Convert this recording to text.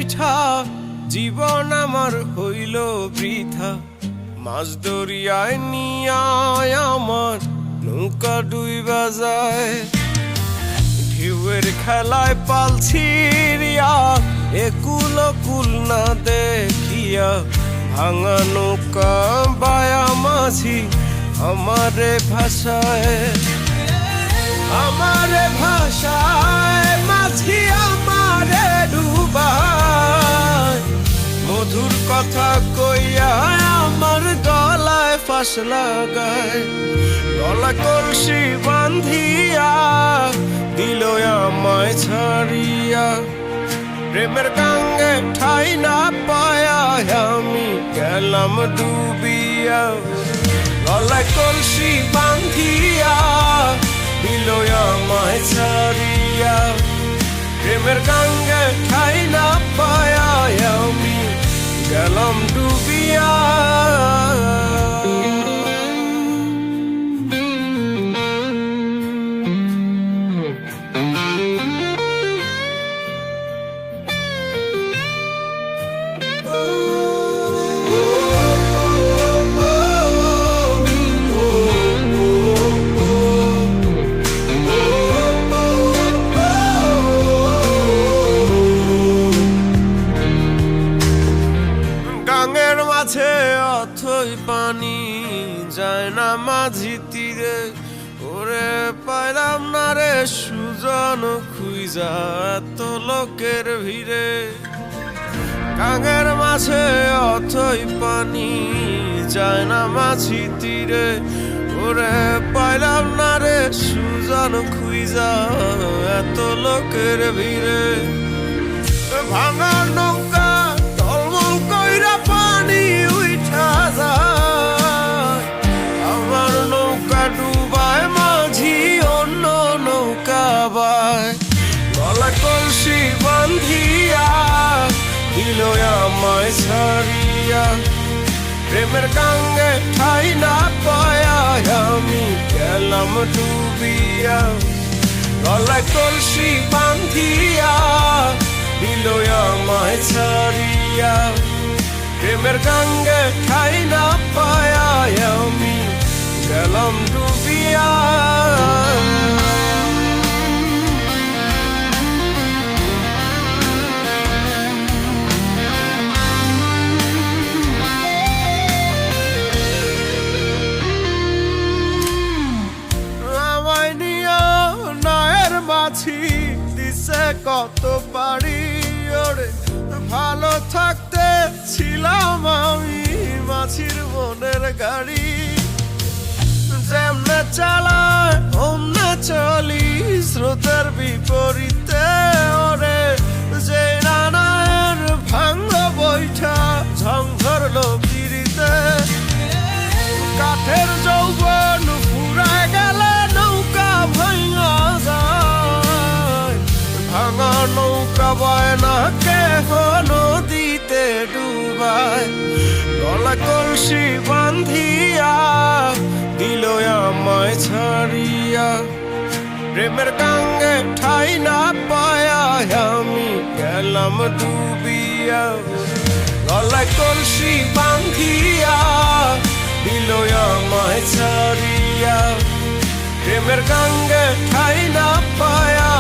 উঠা জীবন আমার হইল বৃথা। মাছ দরিয়ায় নিয়ায় আমার নৌকা ডুইবা যায়। ঢেউয়ের খেলায় পাল ছিড়িয়া একুল কুল না দেখিয়া ভাঙা নৌকা বায়া মাঝি আমারে ভাষায়, আমারে ভাষায় মাঝি আমারে ডুবায়। মধুর কথা কইয়া আমার গলায় ফাঁস লাগায়। গলা কলসি বান্ধিয়া দিল আমায় ছাড়িয়া। প্রেমের গাঙ্গে ঠাই না পায়া আমি গেলাম ডুবিয়া। গলায় কলসি বান্ধিয়া দিল আমায় ছাড়িয়া। প্রেমের গাঙ্গে ঠাই না পায়া আমি গেলাম ডুবিয়া। গাঙের মাঝে অথই পানি যায় না মাঝি তীরে। ওরে পাইলাম না রে সুজন খুইজা এত লোকের ভিড়ে। গাঙের মাঝে অথই পানি যায় না মাঝি তীরে। ওরে পাইলাম না রে সুজন খুইজা এত লোকের ভিড়ে। ভাঙা নৌকা টলমল কইরা পানি উঠা যায়। আমার নৌকা ডুবায় মাঝি অন্য নৌকা বায়। গলা কলসি বান্ধিয়া দিল আমায় ছাড়িয়া। প্রেমের গাঙ্গে ঠাই না পায়া আমি গেলাম ডুবিয়া। গলায় কলসি বান্ধিয়া দিল আমায় ছাড়িয়া। প্রেমের গাঙ্গে ঠাই না পায়া আমি গেলাম ডুবিয়া। আমায় নিয়া নায়ের মাঝি দিছে কত পারি। ওরে ভালো থাকতে ছিলাম আমি মাছির মনের গাড়ি। যেমনে চালায় অমনে চলি স্রোতের বিপরীতে। ওরে যে নানায়ের ভাঙ্গ বৈঠা ঝং ধরলো পিড়িতে। কাঠের যৌবন ফুরায় গেলে নৌকা ভাঙা যায়। ভাঙা নৌকা বয় না কেহ নদীতে ডুবায়। গলা কলসি বান্ধিয়া দিল আমায় ছাড়িয়া। প্রেমের গাঙ্গে ঠাই না পায়া আমি গেলাম ডুবিয়া। গলায় কলসি বান্ধিয়া দিল আমায় ছাড়িয়া। প্রেমের গাঙ্গে ঠাই না পায়া